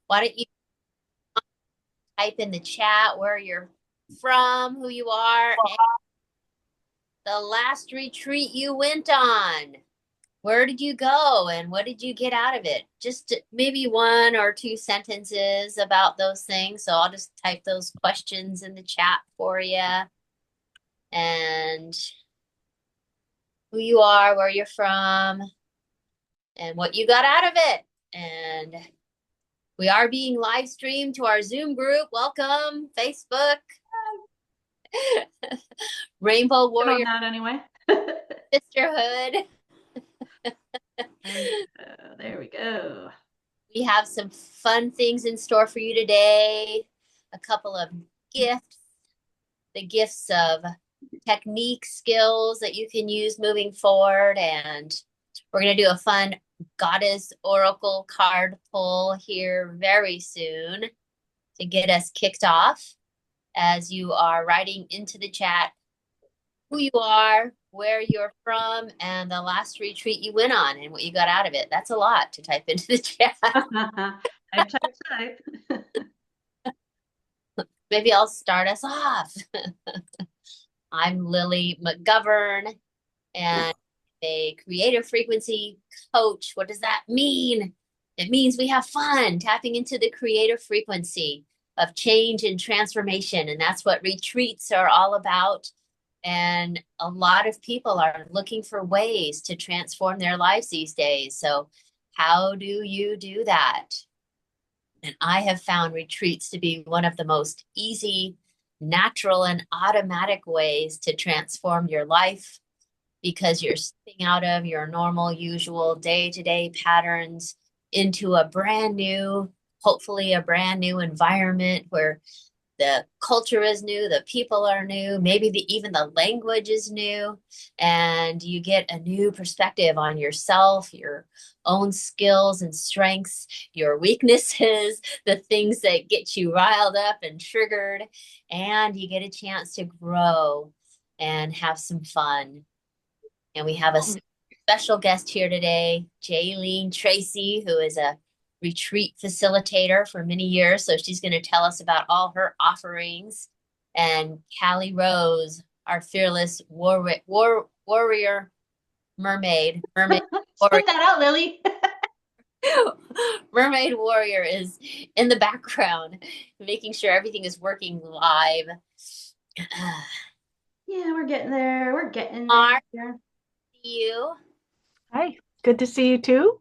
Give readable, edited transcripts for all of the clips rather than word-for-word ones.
Why don't you type in the chat where you're from, who you are, and the last retreat you went on? Where did you go and what did you get out of it? Just maybe one or two sentences about those things. So I'll just type those questions in the chat for you and who you are, where you're from, and what you got out of it. And we are being live streamed to our Zoom group. Welcome, Facebook. Rainbow Warrior on that anyway. Sisterhood. There we go. We have some fun things in store for you today. A couple of gifts, the gifts of technique skills that you can use moving forward. And we're going to do a fun goddess oracle card pull here very soon to get us kicked off as you are writing into the chat who you are, where you're from, and the last retreat you went on and what you got out of it. That's a lot to type into the chat. Type. Maybe I'll start us off. I'm Lily McGovern, and a creative frequency coach. What does that mean? It means we have fun tapping into the creative frequency of change and transformation. And that's what retreats are all about. And a lot of people are looking for ways to transform their lives these days. So how do you do that? And I have found retreats to be one of the most easy, natural, and automatic ways to transform your life because you're stepping out of your normal, usual day-to-day patterns into a brand new, hopefully a brand new environment where the culture is new, the people are new, maybe even the language is new, and you get a new perspective on yourself, your own skills and strengths, your weaknesses, the things that get you riled up and triggered, and you get a chance to grow and have some fun. And we have a special guest here today, 𝐨𝐸𝐿𝐴𝐸 Tracy, who is a retreat facilitator for many years. So she's going to tell us about all her offerings. And Callie Rose, our fearless warrior mermaid. Warrior. Spit that out, Lily. Mermaid warrior is in the background, making sure everything is working live. Yeah, we're getting there. We're getting there. You. Hi, good to see you too.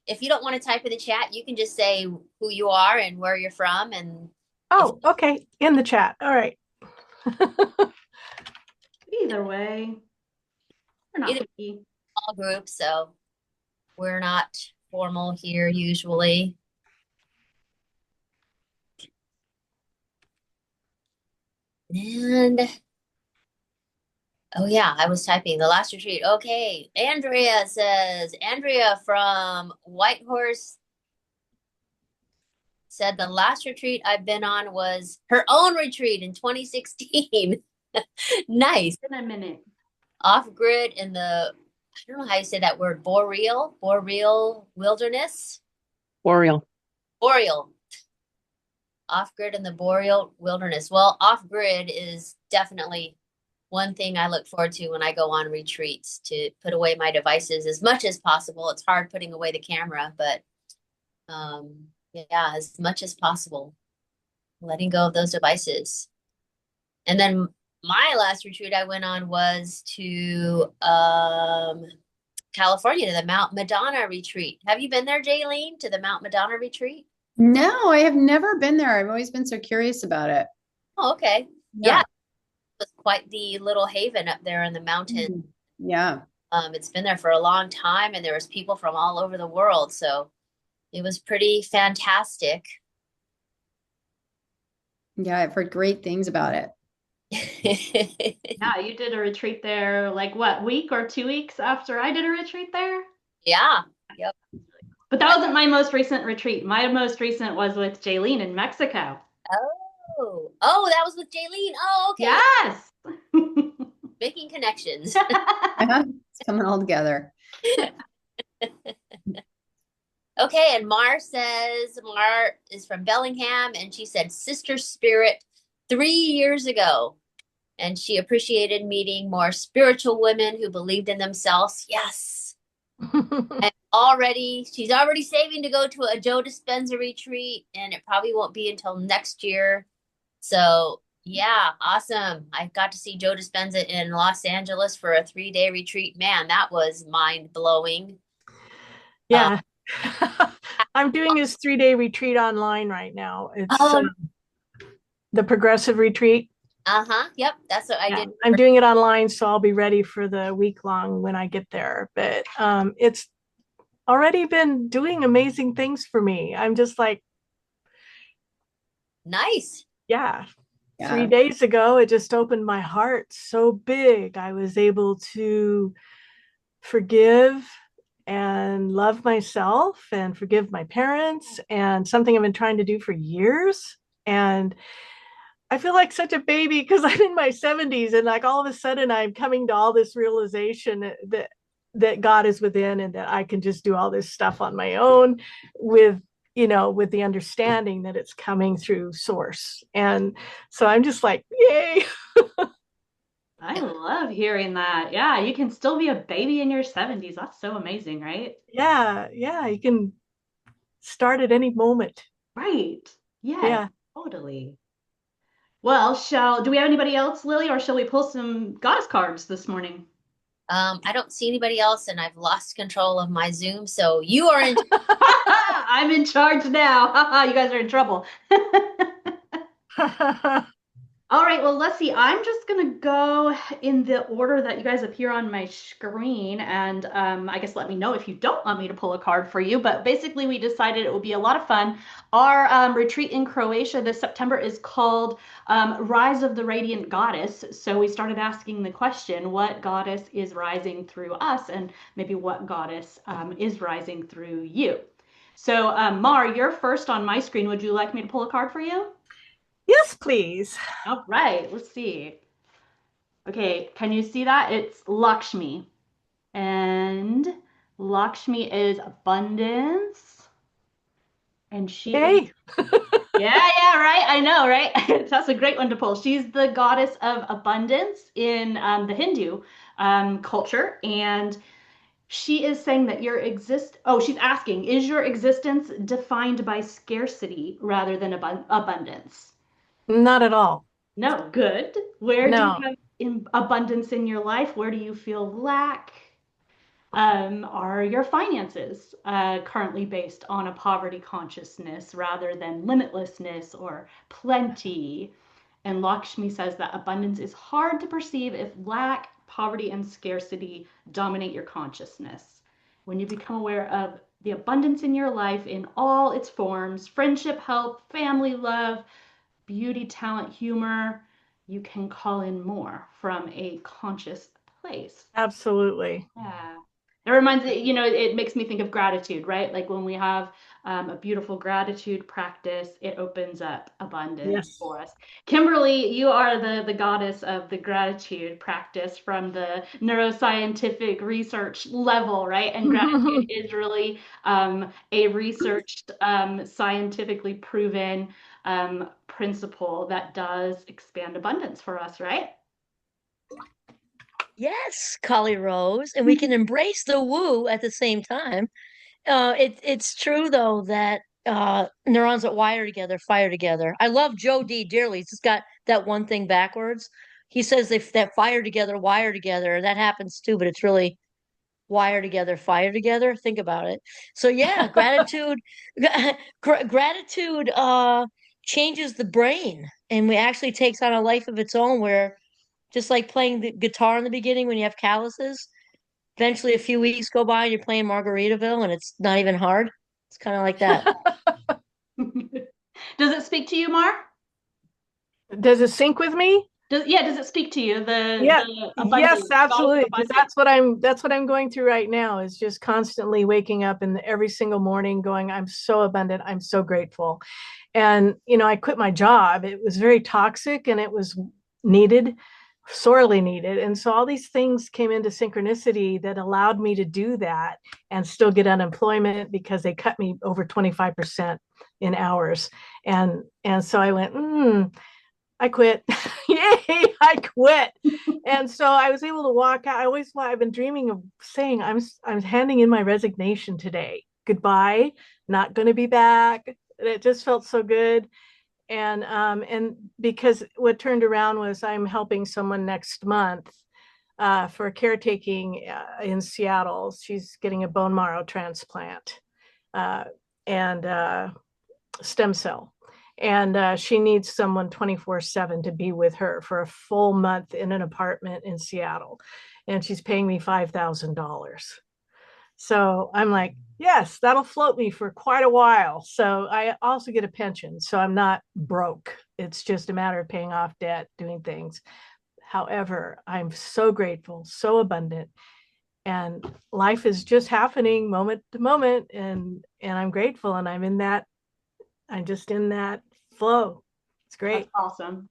If you don't want to type in the chat, you can just say who you are and where you're from. And okay, in the chat. All right. Either way, we're not picky. All groups, so we're not formal here usually. And oh yeah, I was typing the last retreat. Okay, Andrea says, Andrea from Whitehorse said the last retreat I've been on was her own retreat in 2016. Nice. In a minute. Off grid in the, I don't know how you say that word, boreal wilderness. Boreal. Off grid in the boreal wilderness. Well, off grid is definitely one thing I look forward to when I go on retreats, to put away my devices as much as possible. It's hard putting away the camera, but yeah, as much as possible, letting go of those devices. And then my last retreat I went on was to California, to the Mount Madonna retreat. Have you been there, 𝐨𝐸𝐿𝐴𝐸, to the Mount Madonna retreat? No, I have never been there. I've always been so curious about it. Oh, okay. Yeah. It was quite the little haven up there in the mountains. Yeah. It's been there for a long time, and there was people from all over the world. So it was pretty fantastic. Yeah, I've heard great things about it. Yeah, you did a retreat there, like what, week or 2 weeks after I did a retreat there? Yeah. Yep. But that wasn't my most recent retreat. My most recent was with 𝐨𝐸𝐿𝐴𝐸 in Mexico. Oh, that was with 𝐨𝐸𝐿𝐴𝐸. Oh, okay. Yes. Making connections. It's coming all together. Okay, and Mar is from Bellingham, and she said Sister Spirit 3 years ago. And she appreciated meeting more spiritual women who believed in themselves. Yes. And she's already saving to go to a Joe Dispenza retreat, and it probably won't be until next year. So yeah, awesome. I got to see Joe Dispenza in Los Angeles for a 3-day retreat. Man, that was mind blowing. Yeah. I'm doing his 3-day retreat online right now. It's the progressive retreat. Yep, that's what I did. I'm doing it online, so I'll be ready for the week long when I get there. But it's already been doing amazing things for me. I'm just like, nice. Yeah. 3 days ago, it just opened my heart so big. I was able to forgive and love myself and forgive my parents, and something I've been trying to do for years. And I feel like such a baby because I'm in my 70s, and like all of a sudden I'm coming to all this realization that God is within, and that I can just do all this stuff on my own with the understanding that it's coming through source. And so I'm just like, yay. I love hearing that. Yeah, you can still be a baby in your 70s. That's so amazing, right? Yeah, you can start at any moment. Right. Yes, Yeah. totally. Well, do we have anybody else, Lily, or shall we pull some goddess cards this morning? I don't see anybody else, and I've lost control of my Zoom, so you are in. I'm in charge now. You guys are in trouble. All right, well, let's see. I'm just going to go in the order that you guys appear on my screen. And I guess let me know if you don't want me to pull a card for you. But basically, we decided it would be a lot of fun. Our retreat in Croatia this September is called Rise of the Radiant Goddess. So we started asking the question, what goddess is rising through us? And maybe what goddess is rising through you? So, Mar, you're first on my screen. Would you like me to pull a card for you? Yes, please. All right, let's see. Okay, can you see that? It's Lakshmi. And Lakshmi is abundance. And she is... Yeah, right. I know, right? That's a great one to pull. She's the goddess of abundance in the Hindu culture. And she is saying that she's asking, is your existence defined by scarcity rather than abundance? Not at all. No, good. Where do you have abundance in your life? Where do you feel lack? Are your finances currently based on a poverty consciousness rather than limitlessness or plenty? And Lakshmi says that abundance is hard to perceive if lack, poverty, and scarcity dominate your consciousness. When you become aware of the abundance in your life in all its forms, friendship, health, family, love, beauty, talent, humor, you can call in more from a conscious place. Absolutely. Yeah. It reminds me, it makes me think of gratitude, right? Like when we have a beautiful gratitude practice, it opens up abundance for us. Kimberly, you are the goddess of the gratitude practice from the neuroscientific research level, right? And gratitude is really a researched, scientifically proven principle that does expand abundance for us, right? Yes, Kali Rose, and we can embrace the woo at the same time. It's true though that neurons that wire together fire together. I love Joe D dearly. He's just got that one thing backwards. He says that fire together, wire together. That happens too, but it's really wire together, fire together. Think about it. So yeah, gratitude, gratitude changes the brain, and it actually takes on a life of its own. Where just like playing the guitar in the beginning when you have calluses, eventually a few weeks go by and you're playing Margaritaville and it's not even hard. It's kind of like that. Does it speak to you, Mar? Does it sync with me? Does it speak to you? Yes, absolutely. Because that's what I'm going through right now, is just constantly waking up and every single morning going, I'm so abundant, I'm so grateful. And I quit my job. It was very toxic and it was needed. sorely needed. And so all these things came into synchronicity that allowed me to do that and still get unemployment because they cut me over 25% in hours. And so I went, I quit. Yay, I quit. And so I was able to walk out. I've been dreaming of saying, I'm handing in my resignation today. Goodbye. Not going to be back. It just felt so good. And because what turned around was I'm helping someone next month for caretaking in Seattle. She's getting a bone marrow transplant and stem cell. And she needs someone 24/7 to be with her for a full month in an apartment in Seattle. And she's paying me $5,000. So I'm like, yes, that'll float me for quite a while. So I also get a pension. So I'm not broke. It's just a matter of paying off debt, doing things. However, I'm so grateful, so abundant. And life is just happening moment to moment. And I'm grateful. And I'm just in that flow. It's great. That's awesome.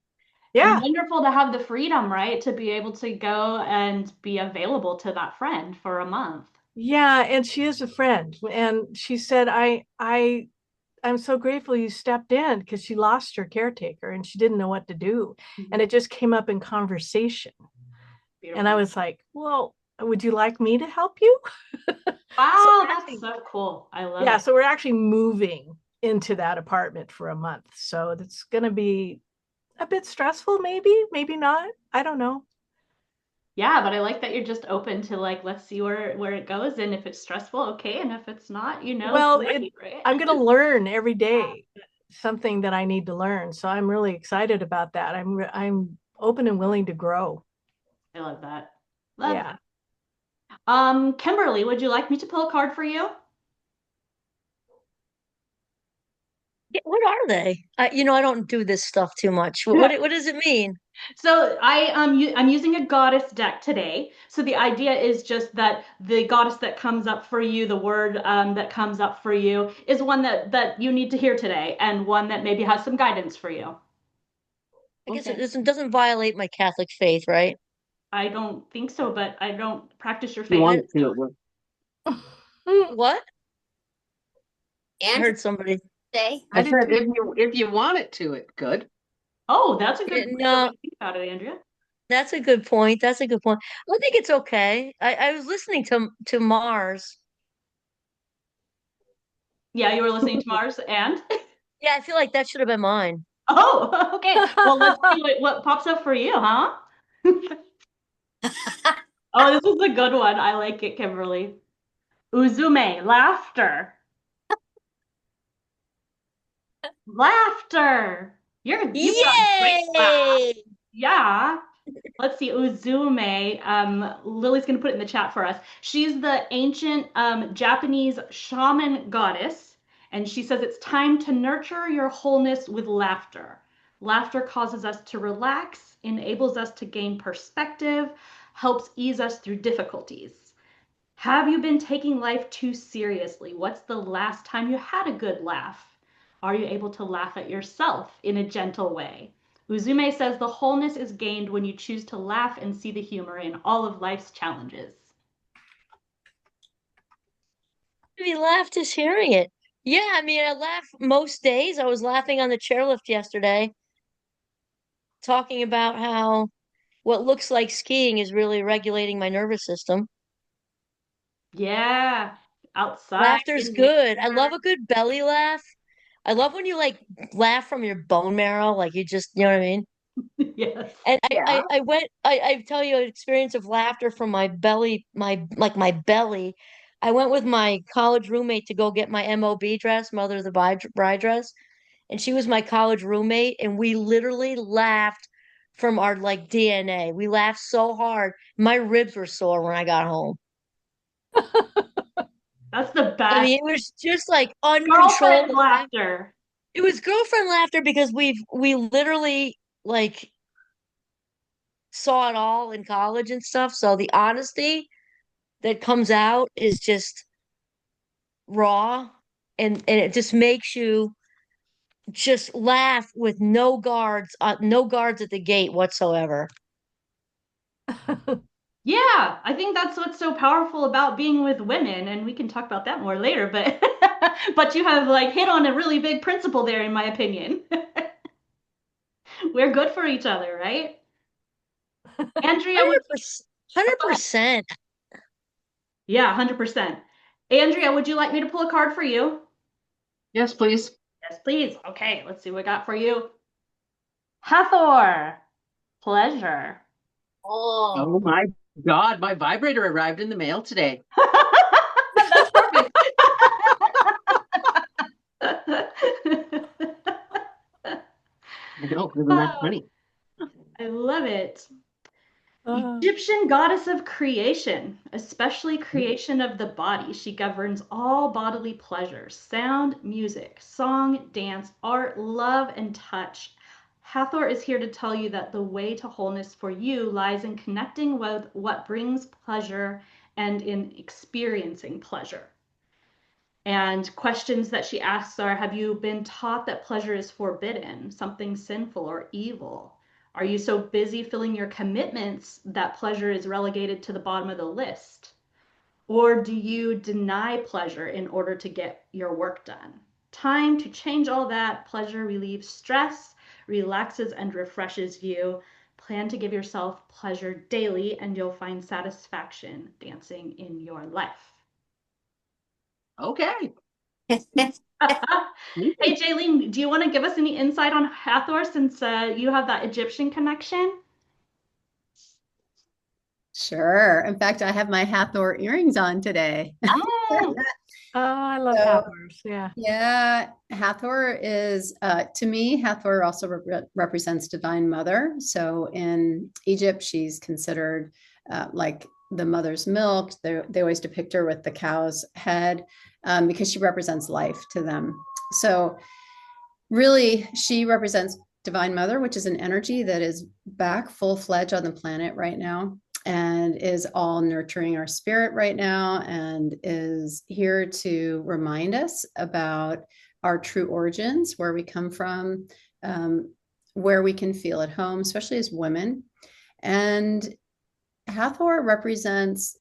Yeah. And wonderful to have the freedom, right? To be able to go and be available to that friend for a month. Yeah, and she is a friend. And she said, I'm so grateful you stepped in because she lost her caretaker and she didn't know what to do. And it just came up in conversation. Beautiful. And I was like, well, would you like me to help you? Wow, that's so cool. I love it. Yeah, so we're actually moving into that apartment for a month. So it's going to be a bit stressful, maybe not. I don't know. Yeah, but I like that you're just open to like, let's see where it goes. And if it's stressful, okay. And if it's not, well, great, right? I'm going to learn every day something that I need to learn. So I'm really excited about that. I'm open and willing to grow. I love that. Love that. Kimberly, would you like me to pull a card for you? What are they? I don't do this stuff too much. What does it mean? So I'm using a goddess deck today. So the idea is just that the goddess that comes up for you, the word that comes up for you, is one that you need to hear today, and one that maybe has some guidance for you. I guess it doesn't violate my Catholic faith, right? I don't think so, but I don't practice your faith. You want to. What? And I heard somebody say. I said if you want it to, it could. Oh, that's a good No, think about it, Andrea. that's a good point. That's a good point. I think it's okay. I was listening to Mars. Yeah, you were listening to Mars and? Yeah, I feel like that should have been mine. Oh, okay. Well, let's see what pops up for you, huh? Oh, this is a good one. I like it, Kimberly. Uzume, laughter. Laughter. You've got great laugh. Yeah. Let's see, Uzume. Lily's going to put it in the chat for us. She's the ancient Japanese shaman goddess, and she says it's time to nurture your wholeness with laughter. Laughter causes us to relax, enables us to gain perspective, helps ease us through difficulties. Have you been taking life too seriously? What's the last time you had a good laugh? Are you able to laugh at yourself in a gentle way? Uzume says the wholeness is gained when you choose to laugh and see the humor in all of life's challenges. We laughed just hearing it. Yeah, I mean, I laugh most days. I was laughing on the chairlift yesterday, talking about how what looks like skiing is really regulating my nervous system. Yeah, outside. Laughter's good. I love a good belly laugh. I love when you like laugh from your bone marrow, like you just, you know what I mean? Yes. And I tell you an experience of laughter from my belly, my belly. I went with my college roommate to go get my MOB dress, Mother of the Bride dress, and she was my college roommate, and we literally laughed from our like DNA. We laughed so hard, my ribs were sore when I got home. That's the best. I mean, it was just like uncontrollable girlfriend laughter. It was girlfriend laughter because we literally like saw it all in college and stuff. So the honesty that comes out is just raw, and it just makes you just laugh with no guards at the gate whatsoever. Yeah, I think that's what's so powerful about being with women, and we can talk about that more later, but but you have like hit on a really big principle there, in my opinion. We're good for each other, right? Andrea, 100%. 100%. yeah, 100%. Andrea, would you like me to pull a card for you? Yes, please. Yes, please. Okay, let's see what I got for you. Hathor, pleasure. Oh, Oh my God, my vibrator arrived in the mail today. That's perfect. I know, isn't that funny? I love it. Uh, Egyptian goddess of creation, especially creation of the body. She governs all bodily pleasures, sound, music, song, dance, art, love, and touch. Hathor is here to tell you that the way to wholeness for you lies in connecting with what brings pleasure and in experiencing pleasure. And questions that she asks are, have you been taught that pleasure is forbidden, something sinful or evil? Are you so busy filling your commitments that pleasure is relegated to the bottom of the list? Or do you deny pleasure in order to get your work done? Time to change all that. Pleasure relieves stress, relaxes and refreshes you. Plan to give yourself pleasure daily, and you'll find satisfaction dancing in your life. Okay. Hey, Jaylene, do you want to give us any insight on Hathor since you have that Egyptian connection? Sure. In fact, I have my Hathor earrings on today. Oh, I love So, Hathors. Yeah. yeah, Hathor is, to me, Hathor also represents Divine Mother. So in Egypt, she's considered like the mother's milk. They always depict her with the cow's head because she represents life to them. So really, she represents Divine Mother, which is an energy that is back full-fledged on the planet right now and is all nurturing our spirit right now and is here to remind us about our true origins, where we come from, where we can feel at home, especially as women. And Hathor represents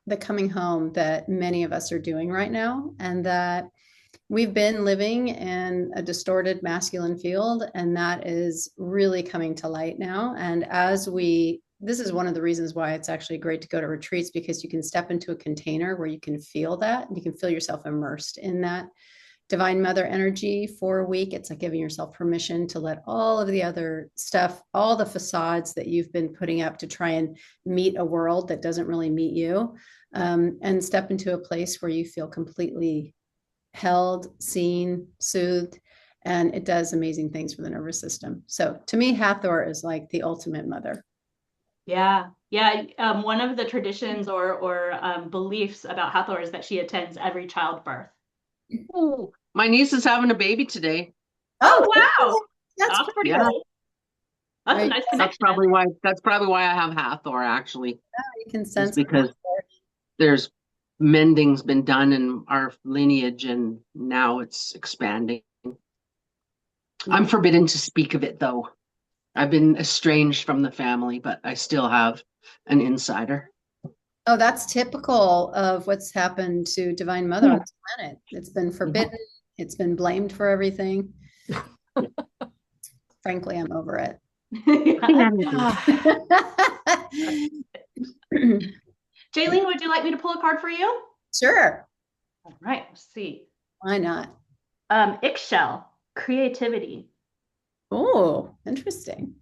the coming home that many of us are doing right now, and that we've been living in a distorted masculine field, and that is really coming to light now. And this is one of the reasons why it's actually great to go to retreats, because you can step into a container where you can feel that, and you can feel yourself immersed in that Divine Mother energy for a week. It's like giving yourself permission to let all of the other stuff, all the facades that you've been putting up to try and meet a world that doesn't really meet you, and step into a place where you feel completely held, seen, soothed, and it does amazing things for the nervous system. So to me, Hathor is like the ultimate mother. yeah. Yeah. One of the traditions or beliefs about Hathor is that she attends every childbirth. Oh, my niece is having a baby today. Oh, wow. That's That's pretty Yeah. cool. That's a nice That's connection. probably why I have Hathor actually. you can Is sense because there's mending's been done in our lineage and now it's expanding. I'm forbidden to speak of it though. I've been estranged from the family, but I still have an insider. Oh, that's typical of what's happened to Divine Mother on this planet. It's been forbidden. It's been blamed for everything. Frankly, I'm over it. Jaylene, would you like me to pull a card for you? Sure. All right, let's see. Why not? 𝐒𝐸𝐿, creativity. Oh, interesting.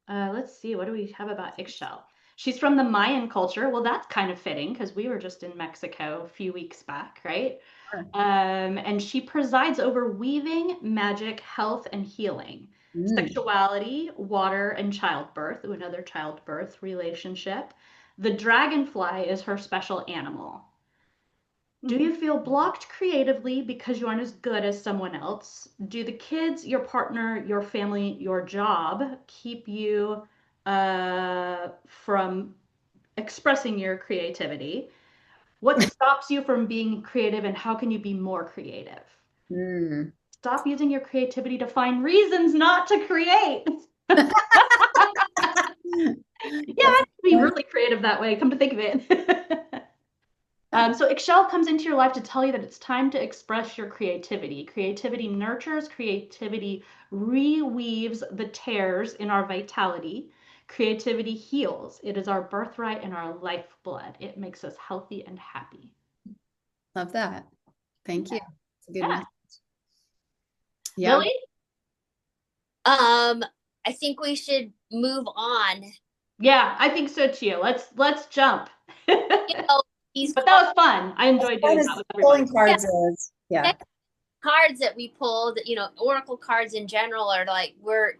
Let's see. What do we have about 𝐒𝐸𝐿? She's from the Mayan culture. Well, that's kind of fitting because we were just in Mexico a few weeks back, right? Sure. And she presides over weaving, magic, health, and healing, sexuality, water, and childbirth. Ooh, another childbirth relationship. The dragonfly is her special animal. Do you feel blocked creatively because you aren't as good as someone else? Do the kids, your partner, your family, your job keep you from expressing your creativity? What stops you from being creative, and how can you be more creative? Stop using your creativity to find reasons not to create. Yeah, I can be really creative that way, come to think of it. So 𝐸𝐶L comes into your life to tell you that it's time to express your creativity. Creativity nurtures, creativity reweaves the tears in our vitality. Creativity heals. It is our birthright and our lifeblood. It makes us healthy and happy. Love that. Thank you. It's a good message. Yeah. Lily? I think we should move on. Yeah, I think so too. Let's jump. But that was fun. I enjoyed doing that with everybody. Cards is. Yeah. Cards that we pulled, Oracle cards in general are like we're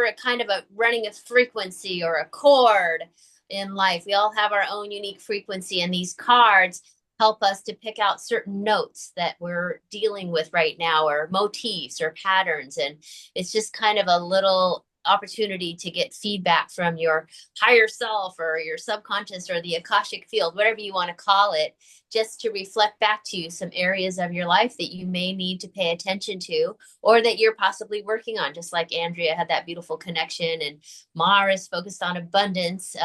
a kind of running a frequency or a chord in life. We all have our own unique frequency, and these cards help us to pick out certain notes that we're dealing with right now, or motifs or patterns. And it's just kind of a little opportunity to get feedback from your higher self or your subconscious or the Akashic field, whatever you want to call it, just to reflect back to you some areas of your life that you may need to pay attention to, or that you're possibly working on. Just like Andrea had that beautiful connection, and Mara is focused on abundance,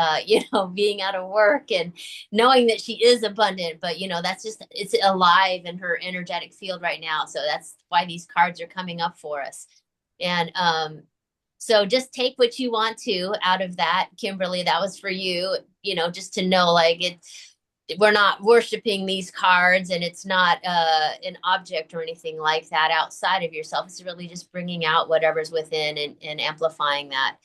being out of work and knowing that she is abundant, but that's just, it's alive in her energetic field right now. So that's why these cards are coming up for us. And so just take what you want to out of that. Kimberly, that was for you, just to know, like, we're not worshiping these cards, and it's not an object or anything like that outside of yourself. It's really just bringing out whatever's within and amplifying that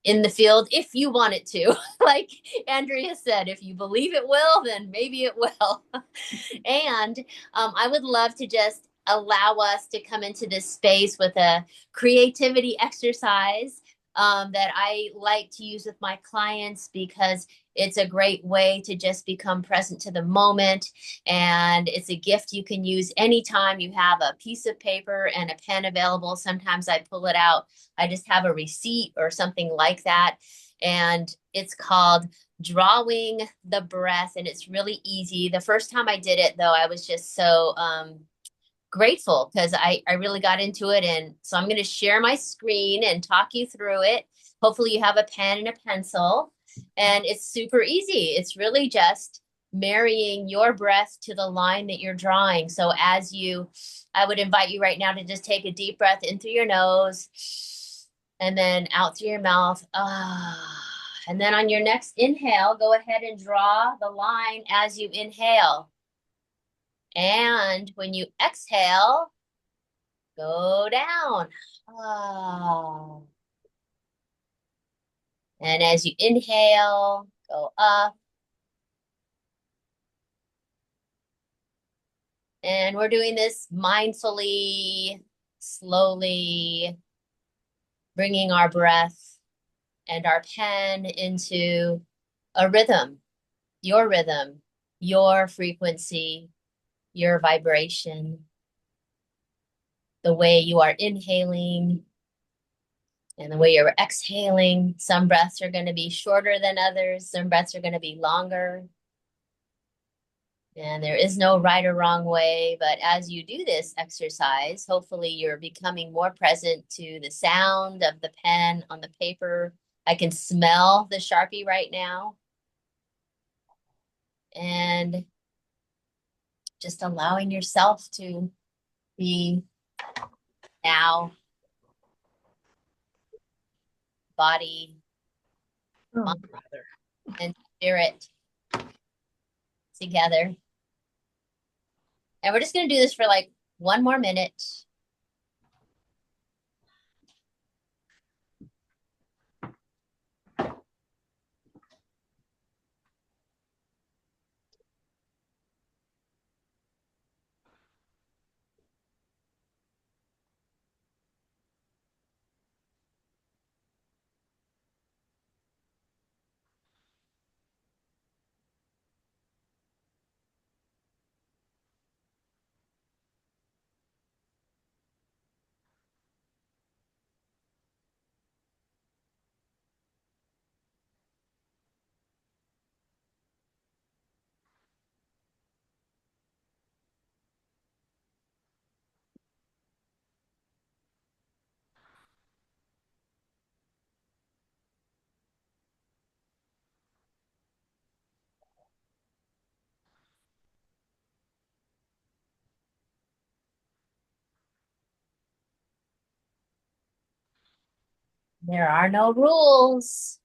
in the field if you want it to. Like Andrea said, if you believe it will, then maybe it will. And I would love to just allow us to come into this space with a creativity exercise that I like to use with my clients, because it's a great way to just become present to the moment. And it's a gift you can use anytime you have a piece of paper and a pen available. Sometimes I pull it out. I just have a receipt or something like that. And it's called Drawing the Breath. And it's really easy. The first time I did it, though, I was just so grateful, because I really got into it. And so I'm going to share my screen and talk you through it. Hopefully you have a pen and a pencil, and it's super easy. It's really just marrying your breath to the line that you're drawing. So I would invite you right now to just take a deep breath in through your nose and then out through your mouth. And then on your next inhale, go ahead and draw the line as you inhale. And when you exhale, go down. And as you inhale, go up. And we're doing this mindfully, slowly, bringing our breath and our pen into a rhythm, your frequency, your vibration, the way you are inhaling and the way you're exhaling. Some breaths are going to be shorter than others. Some breaths are going to be longer. And there is no right or wrong way, but as you do this exercise, hopefully you're becoming more present to the sound of the pen on the paper. I can smell the Sharpie right now. And just allowing yourself to be now, body, mind, and spirit together. And we're just going to do this for like 1 more minute. There are no rules.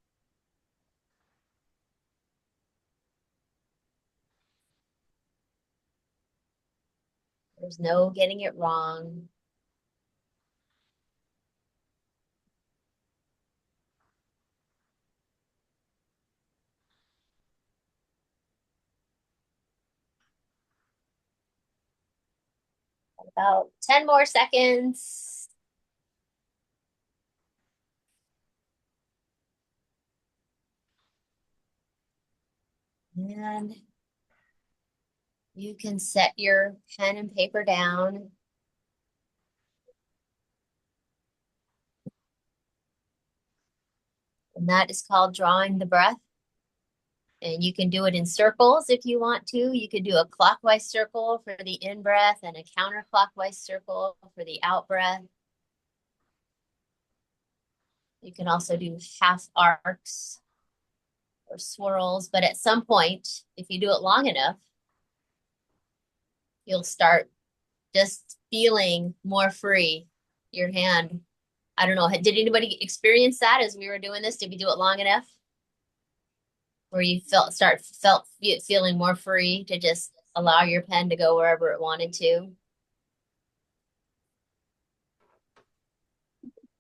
There's no getting it wrong. About 10 more seconds. And you can set your pen and paper down. And that is called drawing the breath. And you can do it in circles if you want to. You could do a clockwise circle for the in-breath and a counterclockwise circle for the out-breath. You can also do half arcs or swirls, but at some point, if you do it long enough, you'll start just feeling more free. Your hand, I don't know, did anybody experience that as we were doing this? Did we do it long enough? Where you felt feeling more free to just allow your pen to go wherever it wanted to?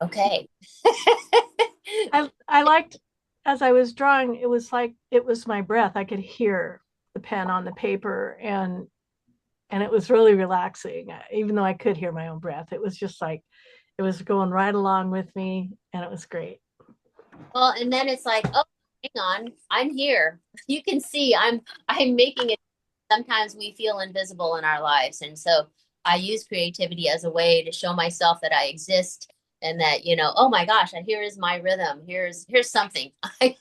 Okay. I liked, as I was drawing, it was like it was my breath. I could hear the pen on the paper, and it was really relaxing. Even though I could hear my own breath, it was just like it was going right along with me, and it was great. Well, and then it's like, oh, hang on, I'm here. You can see I'm making it. Sometimes we feel invisible in our lives, and so I use creativity as a way to show myself that I exist, and that, you know, oh my gosh, here is my rhythm. Here's something. I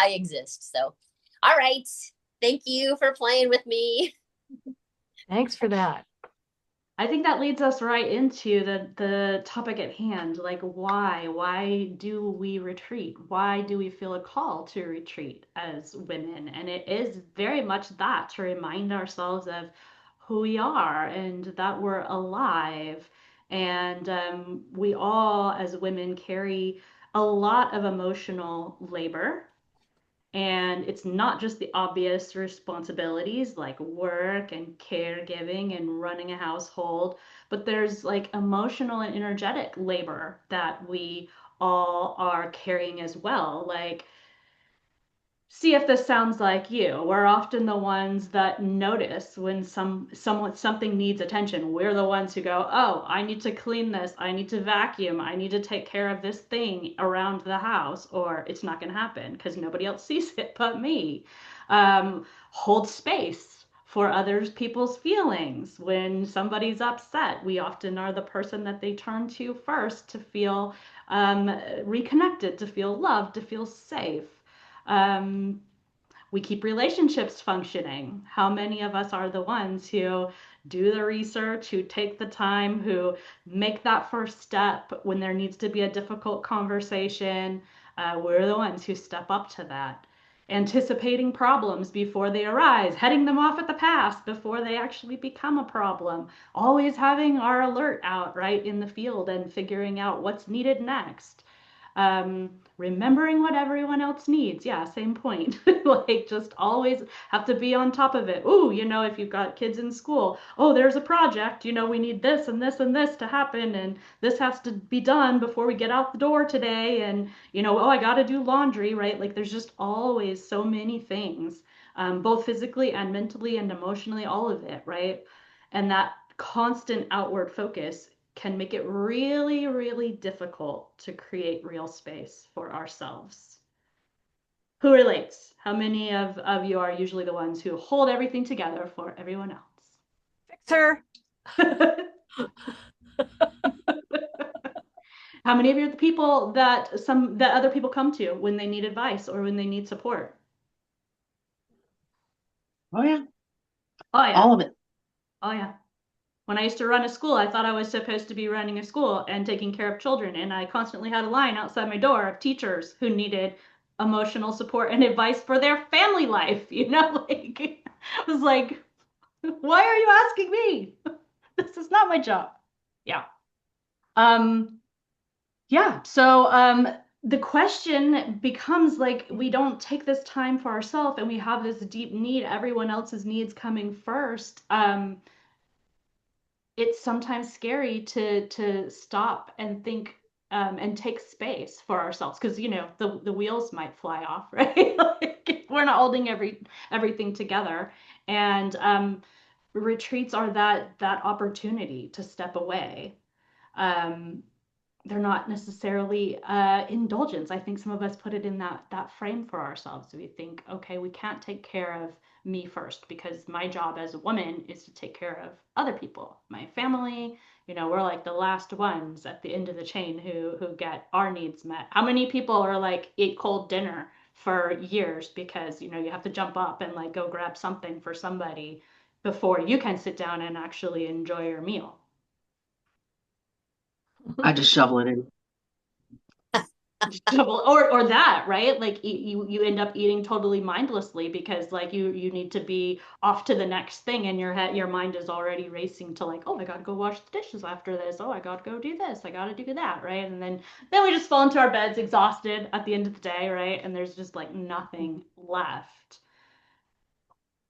exist. So, all right. Thank you for playing with me. Thanks for that. I think that leads us right into the topic at hand. Like, why do we retreat? Why do we feel a call to retreat as women? And it is very much that, to remind ourselves of who we are and that we're alive. And we all, as women, carry a lot of emotional labor. And it's not just the obvious responsibilities like work and caregiving and running a household, but there's like emotional and energetic labor that we all are carrying as well. Like, see if this sounds like you. We're often the ones that notice when something needs attention. We're the ones who go, "Oh, I need to clean this. I need to vacuum. I need to take care of this thing around the house," or it's not going to happen because nobody else sees it but me. Hold space for others people's feelings. When somebody's upset, we often are the person that they turn to first to feel reconnected, to feel loved, to feel safe. Um, we keep relationships functioning. How many of us are the ones who do the research, who take the time, who make that first step when there needs to be a difficult conversation? We're the ones who step up to that. Anticipating problems before they arise, heading them off at the pass before they actually become a problem. Always having our alert out right in the field and figuring out what's needed next. Remembering what everyone else needs. Yeah, same point. Like, just always have to be on top of it. Ooh, you know, if you've got kids in school, oh, there's a project, you know, we need this and this and this to happen, and this has to be done before we get out the door today. And, you know, oh, I got to do laundry, right? Like, there's just always so many things, both physically and mentally and emotionally, all of it, right? And that constant outward focus can make it really, really difficult to create real space for ourselves. Who relates? How many of you are usually the ones who hold everything together for everyone else? Fixer. How many of you are the people that other people come to when they need advice or when they need support? Oh yeah. Oh yeah. All of it. Oh yeah. When I used to run a school, I thought I was supposed to be running a school and taking care of children. And I constantly had a line outside my door of teachers who needed emotional support and advice for their family life. You know, like, I was like, why are you asking me? This is not my job. Yeah. Yeah. So the question becomes like, we don't take this time for ourselves and we have this deep need, everyone else's needs coming first. It's sometimes scary to stop and think and take space for ourselves because the wheels might fly off, right? Like, we're not holding everything together, and retreats are that opportunity to step away. Um, they're not necessarily indulgence. I think some of us put it in that frame for ourselves. So we think, okay, we can't take care of me first because my job as a woman is to take care of other people, my family. We're like the last ones at the end of the chain who get our needs met. How many people are like ate cold dinner for years because you have to jump up and like go grab something for somebody before you can sit down and actually enjoy your meal? I just shovel it in. Or that, right? Like you end up eating totally mindlessly because like you need to be off to the next thing, and your mind is already racing to like, oh, I gotta go wash the dishes after this, oh, I gotta go do this, I gotta do that, right? And then we just fall into our beds exhausted at the end of the day, right? And there's just like nothing left.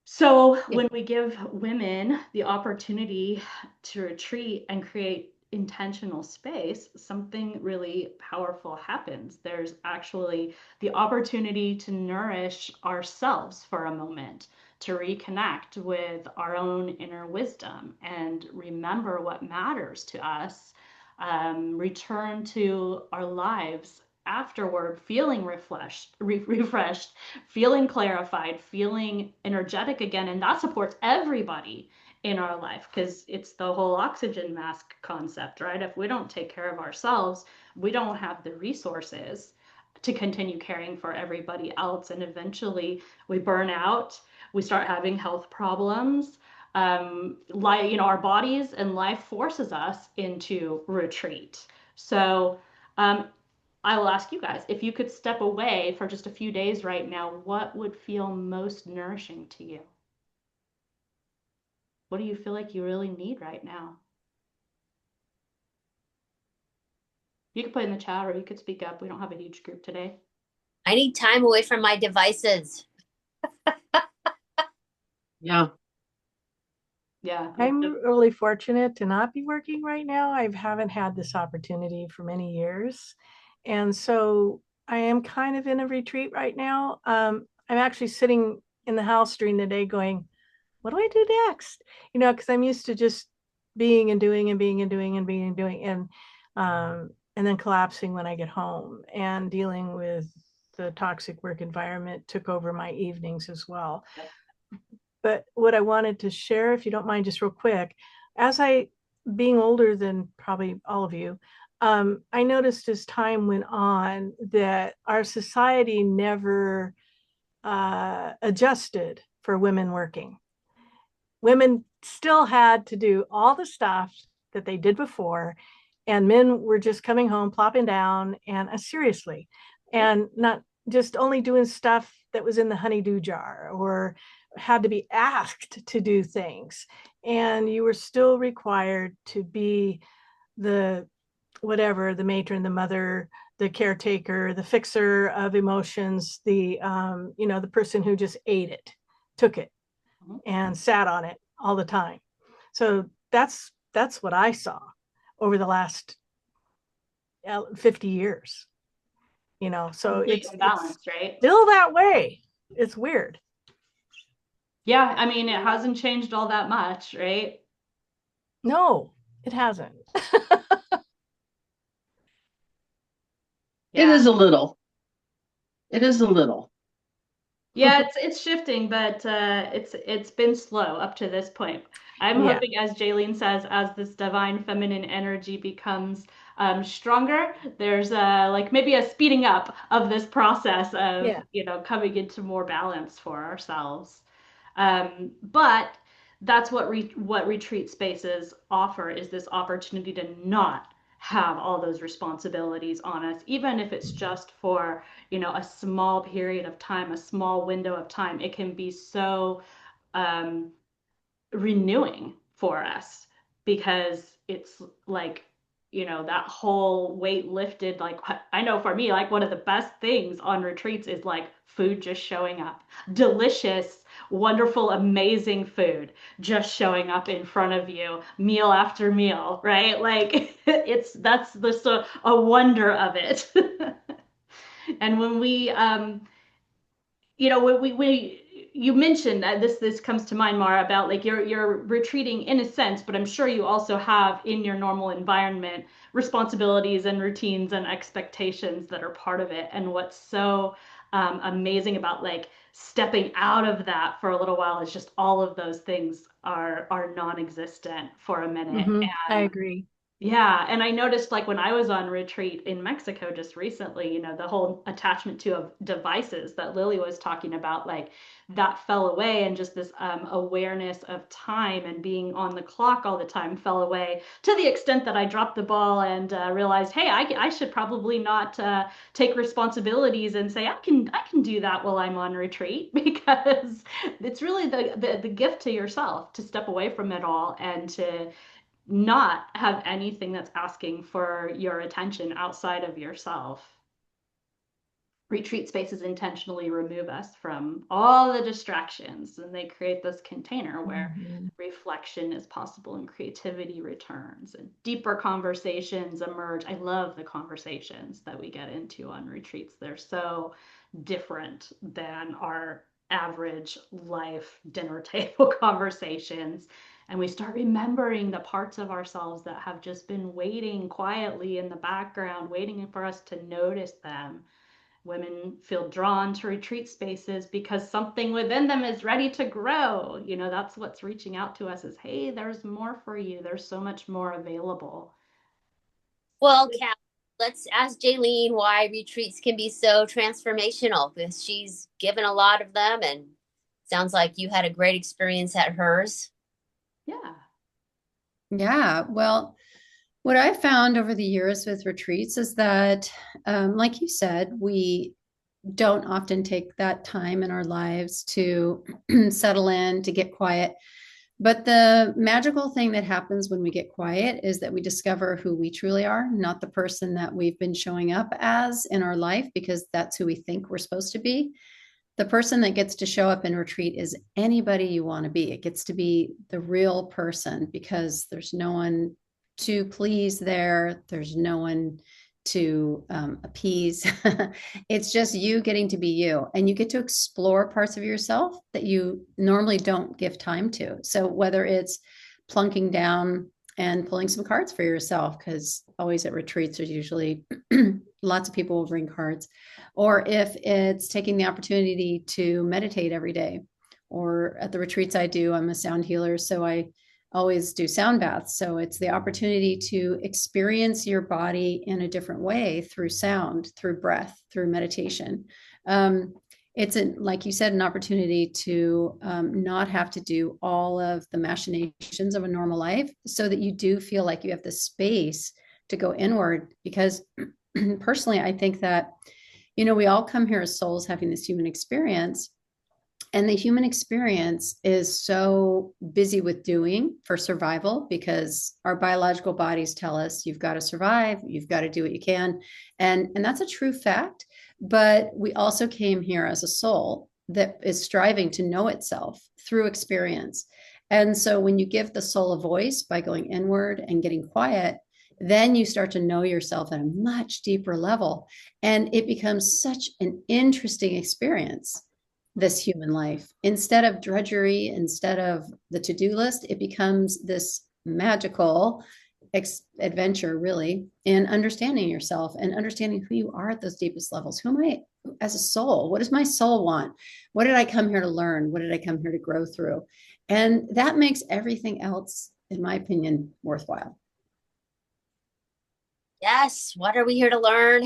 So when we give women the opportunity to retreat and create intentional space, something really powerful happens. There's actually the opportunity to nourish ourselves for a moment, to reconnect with our own inner wisdom and remember what matters to us, return to our lives afterward feeling refreshed, feeling clarified, feeling energetic again. And that supports everybody in our life because it's the whole oxygen mask concept, right? If we don't take care of ourselves, we don't have the resources to continue caring for everybody else. And eventually we burn out, we start having health problems. Our bodies and life forces us into retreat. So I will ask you guys, if you could step away for just a few days right now, what would feel most nourishing to you? What do you feel like you really need right now? You could put in the chat or you could speak up. We don't have a huge group today. I need time away from my devices. Yeah. Yeah. I'm really fortunate to not be working right now. I haven't had this opportunity for many years. And so I am kind of in a retreat right now. I'm actually sitting in the house during the day going, what do I do next? Because I'm used to just being and doing and being and doing and being and doing and then collapsing when I get home, and dealing with the toxic work environment took over my evenings as well. But what I wanted to share, if you don't mind, just real quick, being older than probably all of you, I noticed as time went on that our society never adjusted for women working. Women still had to do all the stuff that they did before, and men were just coming home, plopping down, and seriously, and not just only doing stuff that was in the honeydew jar or had to be asked to do things. And you were still required to be the whatever, the matron, the mother, the caretaker, the fixer of emotions, the person who just ate it, took it, and sat on it all the time. So that's what I saw over the last 50 years. So it's right? Still that way. It's weird. Yeah, I mean, it hasn't changed all that much, right? No, it hasn't. It is a little. It is a little. Yeah, it's shifting, but it's been slow up to this point. I'm hoping, as 𝐤𝐤𝐴LYN says, as this divine feminine energy becomes stronger, there's like maybe a speeding up of this process of coming into more balance for ourselves. But that's what retreat spaces offer, is this opportunity to not have all those responsibilities on us, even if it's just for a small period of time, a small window of time. It can be so renewing for us because it's like that whole weight lifted. Like, I know for me, like one of the best things on retreats is like food just showing up. Delicious, wonderful, amazing food just showing up in front of you, meal after meal, right? Like that's just a wonder of it. And when we you mentioned that this comes to mind, Mara, about like you're retreating in a sense, but I'm sure you also have in your normal environment responsibilities and routines and expectations that are part of it. And what's so amazing about like stepping out of that for a little while is just all of those things are non-existent for a minute. Mm-hmm. I And agree. yeah, and I noticed like when I was on retreat in Mexico just recently, the whole attachment to devices that Lily was talking about, like that fell away, and just this awareness of time and being on the clock all the time fell away to the extent that I dropped the ball and realized, hey, I should probably not take responsibilities and say I can do that while I'm on retreat because it's really the gift to yourself to step away from it all and to not have anything that's asking for your attention outside of yourself. Retreat spaces intentionally remove us from all the distractions, and they create this container where reflection is possible and creativity returns and deeper conversations emerge. I love the conversations that we get into on retreats. They're so different than our average life dinner table conversations. And we start remembering the parts of ourselves that have just been waiting quietly in the background, waiting for us to notice them. Women feel drawn to retreat spaces because something within them is ready to grow. That's what's reaching out to us is, hey, there's more for you. There's so much more available. Well, Cal, let's ask Jaylene why retreats can be so transformational, because she's given a lot of them and sounds like you had a great experience at hers. Yeah. Yeah. Well, what I've found over the years with retreats is that, like you said, we don't often take that time in our lives to settle in, to get quiet. But the magical thing that happens when we get quiet is that we discover who we truly are, not the person that we've been showing up as in our life, because that's who we think we're supposed to be. The person that gets to show up in retreat is anybody you want to be. It gets to be the real person because there's no one to please there. There's no one to appease. It's just you getting to be you, and you get to explore parts of yourself that you normally don't give time to. So whether it's plunking down and pulling some cards for yourself, because always at retreats there's usually lots of people will bring cards, or if it's taking the opportunity to meditate every day, or at the retreats I do, I'm a sound healer, so I always do sound baths. So it's the opportunity to experience your body in a different way through sound, through breath, through meditation. It's like you said, an opportunity to not have to do all of the machinations of a normal life, so that you do feel like you have the space to go inward. Because personally, I think that, we all come here as souls having this human experience. And the human experience is so busy with doing for survival, because our biological bodies tell us you've got to survive, you've got to do what you can. And that's a true fact. But we also came here as a soul that is striving to know itself through experience. And so when you give the soul a voice by going inward and getting quiet, then you start to know yourself at a much deeper level. And it becomes such an interesting experience, this human life. Instead of drudgery, instead of the to-do list, it becomes this magical adventure, really, in understanding yourself and understanding who you are at those deepest levels. Who am I as a soul? What does my soul want? What did I come here to learn? What did I come here to grow through? And that makes everything else, in my opinion, worthwhile. Yes, what are we here to learn?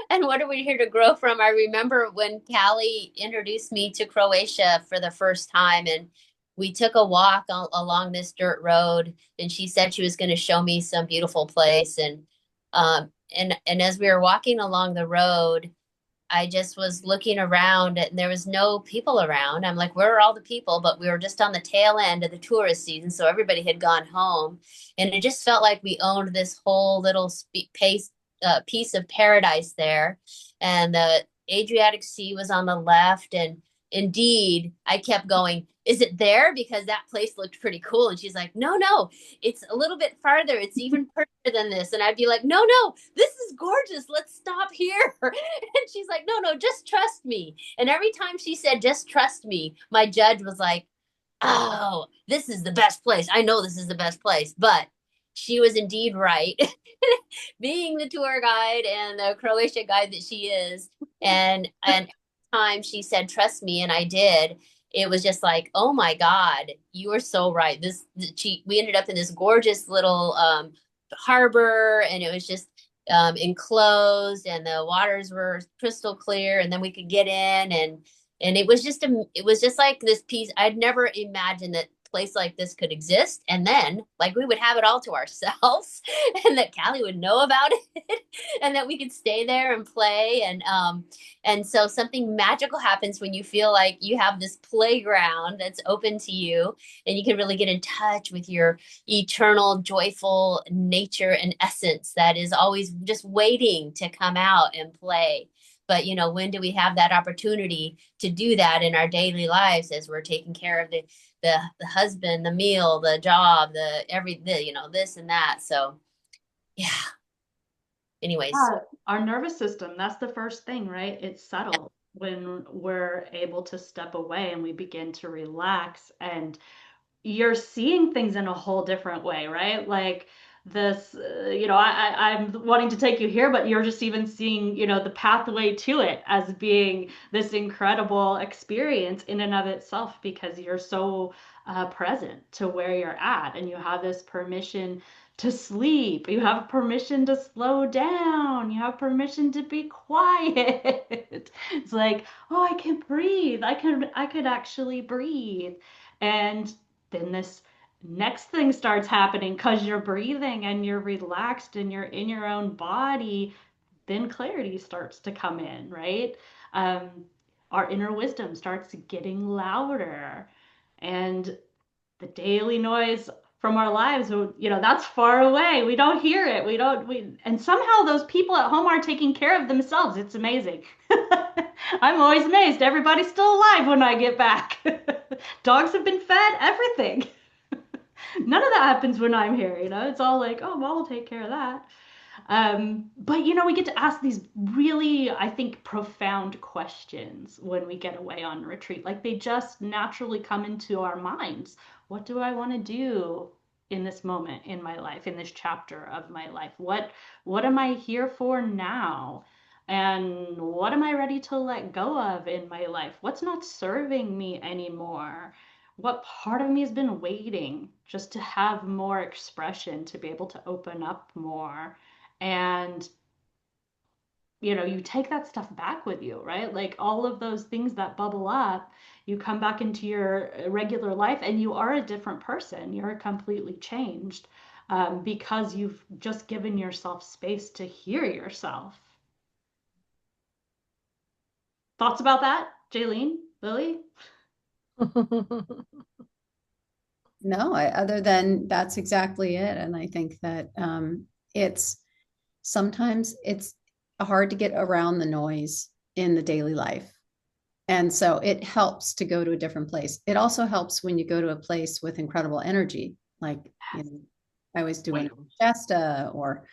And what are we here to grow from? I remember when Callie introduced me to Croatia for the first time, and we took a walk along this dirt road, and she said she was going to show me some beautiful place. And as we were walking along the road, I just was looking around and there was no people around. I'm like, where are all the people? But we were just on the tail end of the tourist season, so everybody had gone home, and it just felt like we owned this whole little piece of paradise there. And the Adriatic Sea was on the left, and indeed, I kept going, is it there? Because that place looked pretty cool. And she's like, no, no, it's a little bit farther. It's even further than this. And I'd be like, no, no, this is gorgeous. Let's stop here. And she's like, no, no, just trust me. And every time she said, just trust me, my judge was like, oh, this is the best place. I know this is the best place. But she was indeed right, being the tour guide and the Croatia guide that she is. And time she said, trust me, and I did. It was just like, oh my God, you are so right. We ended up in this gorgeous little harbor, and it was just enclosed, and the waters were crystal clear, and then we could get in, and it was just like this piece. I'd never imagined that place like this could exist, and then like we would have it all to ourselves, and that Callie would know about it, and that we could stay there and play, and so something magical happens when you feel like you have this playground that's open to you, and you can really get in touch with your eternal joyful nature and essence that is always just waiting to come out and play. But when do we have that opportunity to do that in our daily lives as we're taking care of the husband, the meal, the job, this and that. So yeah. Anyways. Our nervous system, that's the first thing, right? It's subtle when we're able to step away and we begin to relax, and you're seeing things in a whole different way, right? Like this, I'm wanting to take you here, but you're just even seeing, the pathway to it as being this incredible experience in and of itself, because you're so present to where you're at, and you have this permission to sleep. You have permission to slow down. You have permission to be quiet. It's like, oh, I can breathe. I could actually breathe. And then this next thing starts happening because you're breathing and you're relaxed and you're in your own body. Then clarity starts to come in, right? Um, our inner wisdom starts getting louder, and the daily noise from our lives, that's far away. We don't hear it. And somehow those people at home are taking care of themselves. It's amazing. I'm always amazed. Everybody's still alive when I get back. Dogs have been fed, everything. None of that happens when I'm here, It's all like, oh, well, we'll take care of that. But we get to ask these really, I think, profound questions when we get away on retreat. Like, they just naturally come into our minds. What do I want to do in this moment in my life, in this chapter of my life? What am I here for now? And what am I ready to let go of in my life? What's not serving me anymore? What part of me has been waiting just to have more expression, to be able to open up more? And you take that stuff back with you, right? Like all of those things that bubble up, you come back into your regular life and you are a different person. You're completely changed, because you've just given yourself space to hear yourself. Thoughts about that, Jaylene, Lily? No, other than that's exactly it. And I think that sometimes it's hard to get around the noise in the daily life. And so it helps to go to a different place. It also helps when you go to a place with incredible energy, like I always do in Shasta or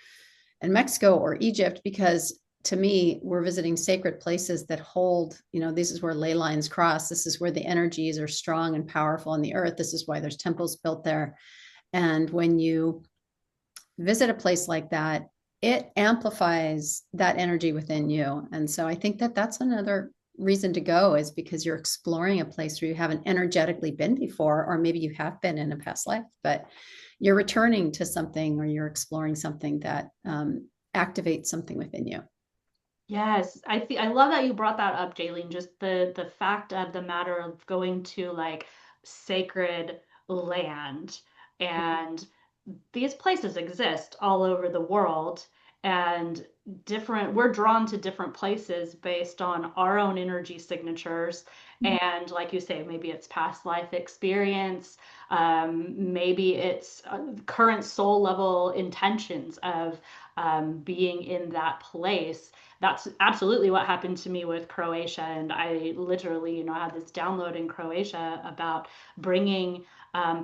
in Mexico or Egypt, because to me, we're visiting sacred places that hold, this is where ley lines cross. This is where the energies are strong and powerful on the earth. This is why there's temples built there. And when you visit a place like that, it amplifies that energy within you. And so I think that that's another reason to go, is because you're exploring a place where you haven't energetically been before, or maybe you have been in a past life, but you're returning to something, or you're exploring something that activates something within you. Yes, I love that you brought that up, Jaylene. Just the fact of the matter of going to like sacred land, and these places exist all over the world, and we're drawn to different places based on our own energy signatures. And like you say, maybe it's past life experience, maybe it's current soul level intentions of being in that place. That's absolutely what happened to me with Croatia. And I literally, had this download in Croatia about bringing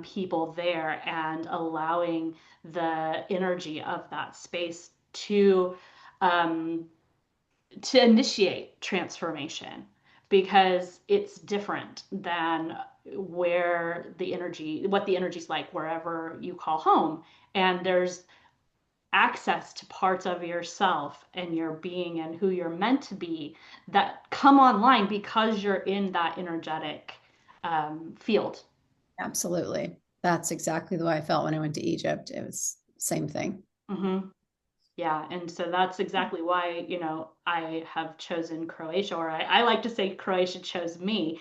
people there and allowing the energy of that space um, to initiate transformation, because it's different than what the energy's like wherever you call home. And there's access to parts of yourself and your being and who you're meant to be that come online because you're in that energetic field. Absolutely. That's exactly the way I felt when I went to Egypt. It was same thing. Mm-hmm. Yeah, and so that's exactly why, I have chosen Croatia, or I like to say Croatia chose me,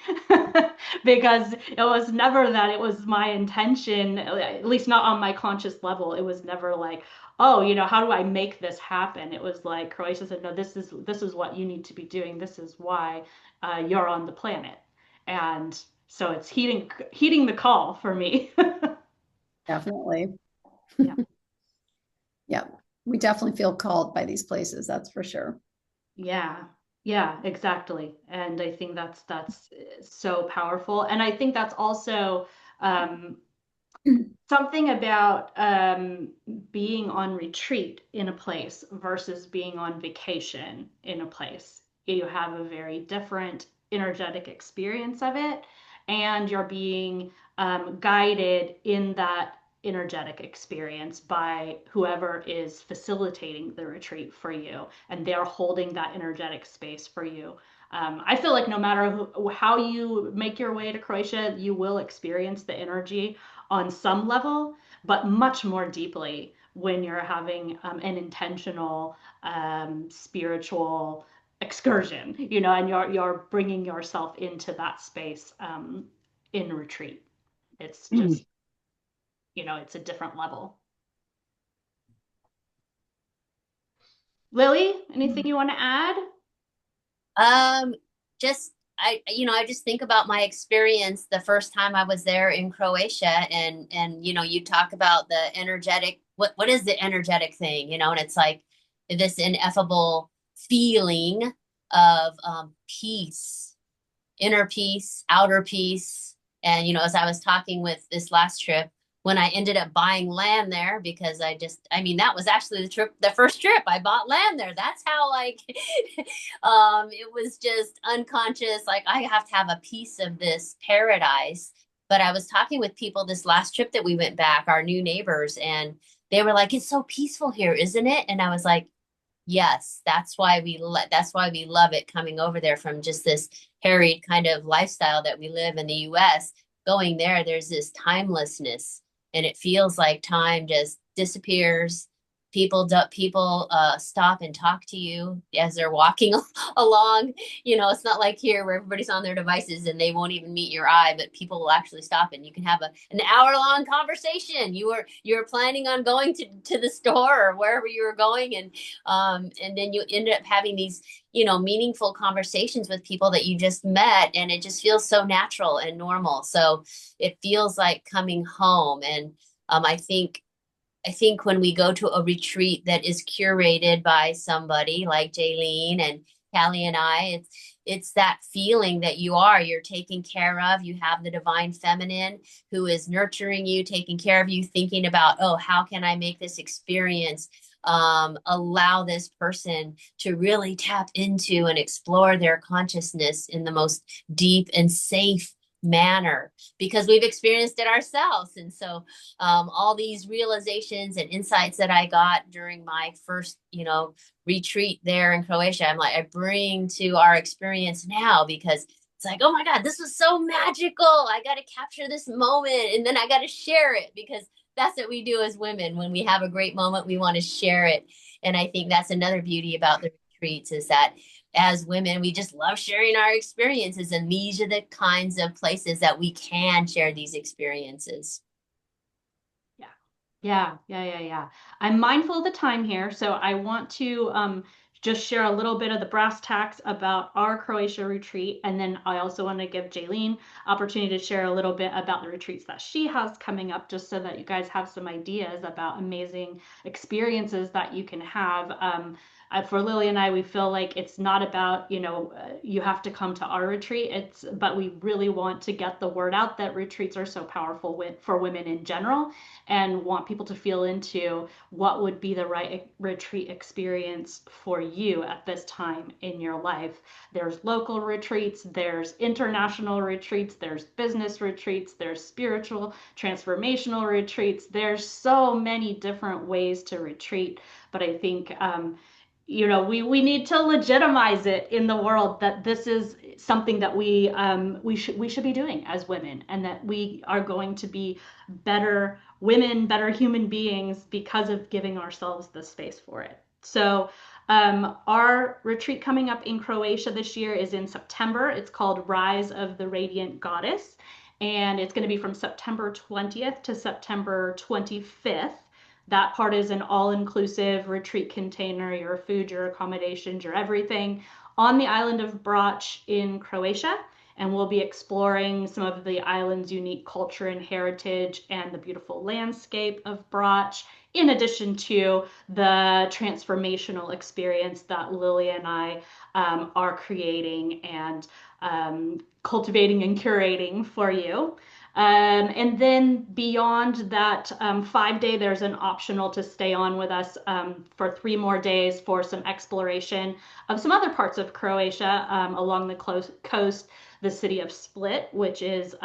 because it was never that it was my intention, at least not on my conscious level. It was never like, oh, how do I make this happen? It was like Croatia said, no, this is what you need to be doing. This is why you're on the planet. And so it's heeding the call for me. Definitely. Yeah. Yeah. We definitely feel called by these places, that's for sure. Yeah. Yeah, exactly. And I think that's so powerful. And I think that's also um, something about being on retreat in a place versus being on vacation in a place. You have a very different energetic experience of it, and you're being guided in that energetic experience by whoever is facilitating the retreat for you, and they're holding that energetic space for you. I feel like no matter how you make your way to Croatia, you will experience the energy on some level, but much more deeply when you're having an intentional spiritual excursion, and you're bringing yourself into that space in retreat. It's just, it's a different level. Lily, anything you want to add? Just I just think about my experience the first time I was there in Croatia, and you talk about the energetic, what is the energetic thing, and it's like this ineffable feeling of peace, inner peace, outer peace. And as I was talking with this last trip, when I ended up buying land there, because that was actually the first trip I bought land there. That's how, like, it was just unconscious. Like, I have to have a piece of this paradise. But I was talking with people this last trip that we went back, our new neighbors, and they were like, "It's so peaceful here, isn't it?" And I was like, yes, that's why we love it, coming over there from just this harried kind of lifestyle that we live in the US. Going there, there's this timelessness, and it feels like time just disappears. People stop and talk to you as they're walking along. It's not like here where everybody's on their devices and they won't even meet your eye, but people will actually stop, and you can have an hour-long conversation. You were planning on going to the store or wherever you were going, and then you end up having these meaningful conversations with people that you just met, and it just feels so natural and normal. So it feels like coming home. And I think when we go to a retreat that is curated by somebody like Jaylene and Callie and I, it's that feeling that you're taken care of. You have the divine feminine who is nurturing you, taking care of you, thinking about, oh, how can I make this experience allow this person to really tap into and explore their consciousness in the most deep and safe manner, because we've experienced it ourselves. And so all these realizations and insights that I got during my first retreat there in Croatia, I bring to our experience now, because it's like, oh my God, this was so magical. I got to capture this moment, and then I got to share it, because that's what we do as women. When we have a great moment, we want to share it. And I think that's another beauty about the retreats, is that as women, we just love sharing our experiences, and these are the kinds of places that we can share these experiences. Yeah. Yeah. I'm mindful of the time here, so I want to just share a little bit of the brass tacks about our Croatia retreat, and then I also want to give Jaylene opportunity to share a little bit about the retreats that she has coming up, just so that you guys have some ideas about amazing experiences that you can have. For Lily and I, we feel like it's not about, you have to come to our retreat. But we really want to get the word out that retreats are so powerful for women in general, and want people to feel into what would be the right retreat experience for you at this time in your life. There's local retreats, there's international retreats, there's business retreats, there's spiritual transformational retreats. There's so many different ways to retreat, but I think we need to legitimize it in the world that this is something that we should be doing as women, and that we are going to be better women, better human beings because of giving ourselves the space for it. So our retreat coming up in Croatia this year is in September. It's called Rise of the Radiant Goddess, and it's going to be from September 20th to September 25th. That part is an all-inclusive retreat container, your food, your accommodations, your everything, on the island of Brač in Croatia. And we'll be exploring some of the island's unique culture and heritage and the beautiful landscape of Brač, in addition to the transformational experience that Lily and I are creating and cultivating and curating for you. And then beyond that 5-day, there's an optional to stay on with us for 3 more days for some exploration of some other parts of Croatia along the coast, the city of Split, which is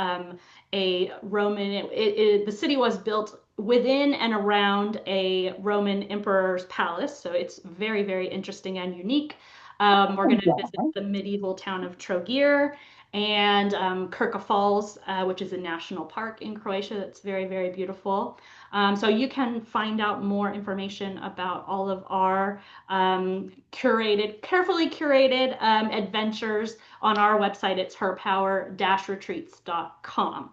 a Roman, the city was built within and around a Roman emperor's palace. So it's very, very interesting and unique. We're going to visit the medieval town of Trogir and Krka Falls, which is a national park in Croatia that's very, very beautiful. So you can find out more information about all of our carefully curated adventures on our website. It's herpower-retreats.com.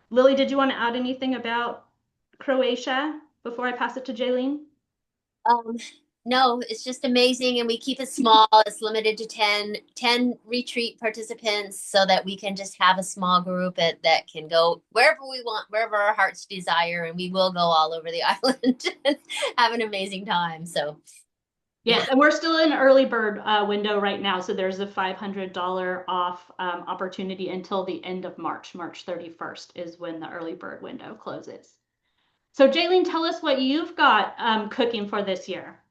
Lily, did you want to add anything about Croatia before I pass it to Jaylene? No, it's just amazing, and we keep it small. It's limited to 10 retreat participants, so that we can just have a small group that can go wherever we want, wherever our hearts desire, and we will go all over the island and have an amazing time. So yes, and we're still in early bird window right now, so there's a $500 off opportunity until the end of March. March 31st is when the early bird window closes. So Jaylene, tell us what you've got cooking for this year.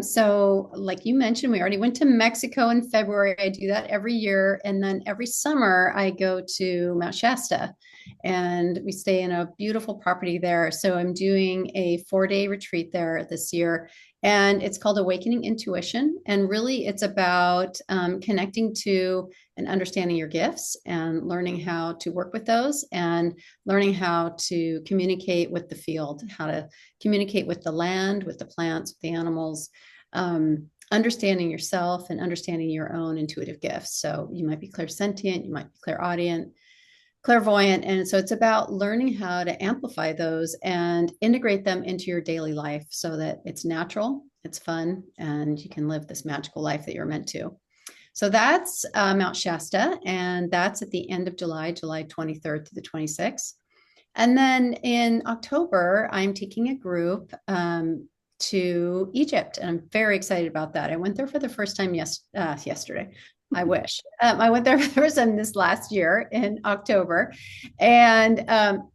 So like you mentioned, we already went to Mexico in February. I do that every year. And then every summer I go to Mount Shasta, and we stay in a beautiful property there. So I'm doing a 4-day retreat there this year, and it's called Awakening Intuition. And really it's about connecting to and understanding your gifts and learning how to work with those, and learning how to communicate with the field, how to communicate with the land, with the plants, with the animals, understanding yourself and understanding your own intuitive gifts. So you might be clairsentient, you might be clairaudient, clairvoyant. And so it's about learning how to amplify those and integrate them into your daily life so that it's natural, it's fun, and you can live this magical life that you're meant to. So that's Mount Shasta, and that's at the end of July 23rd to the 26th. And then in October, I'm taking a group to Egypt, and I'm very excited about that. I went there for the first time yesterday. I wish. I went there for the first time this last year in October, and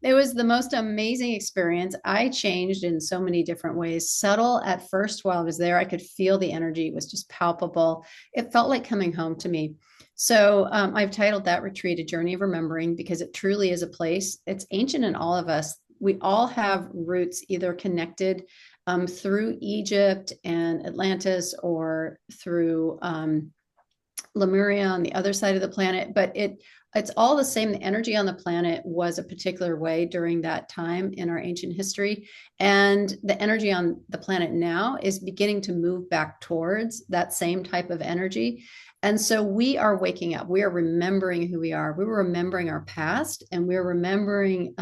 it was the most amazing experience. I changed in so many different ways. Subtle at first while I was there. I could feel the energy. It was just palpable. It felt like coming home to me. So I've titled that retreat A Journey of Remembering, because it truly is a place. It's ancient in all of us. We all have roots either connected through Egypt and Atlantis, or through Lemuria on the other side of the planet, but it's all the same. The energy on the planet was a particular way during that time in our ancient history. And the energy on the planet now is beginning to move back towards that same type of energy. And so we are waking up. We are remembering who we are. We were remembering our past, and we're remembering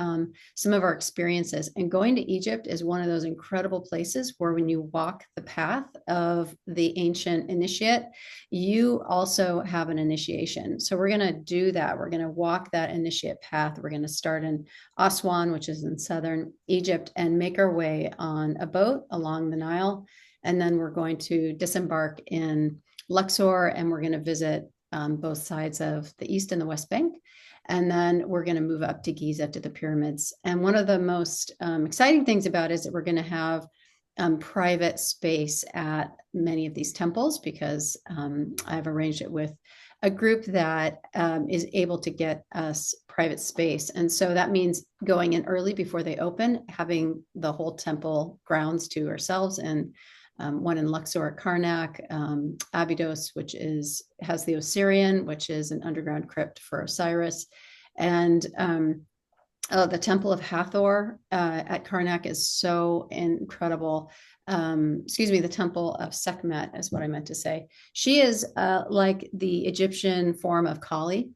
some of our experiences. And going to Egypt is one of those incredible places where when you walk the path of the ancient initiate, you also have an initiation. So we're going to do that. We're going to walk that initiate path. We're going to start in Aswan, which is in southern Egypt, and make our way on a boat along the Nile. And then we're going to disembark in Luxor, and we're going to visit both sides of the East and the West Bank. And then we're going to move up to Giza, to the pyramids. And one of the most exciting things about it is that we're going to have private space at many of these temples, because I've arranged it with a group that is able to get us private space. And so that means going in early before they open, having the whole temple grounds to ourselves, and one in Luxor at Karnak, Abydos, which has the Osirian, which is an underground crypt for Osiris, and the Temple of Hathor at Karnak is so incredible. The Temple of Sekhmet is what I meant to say. She is like the Egyptian form of Kali,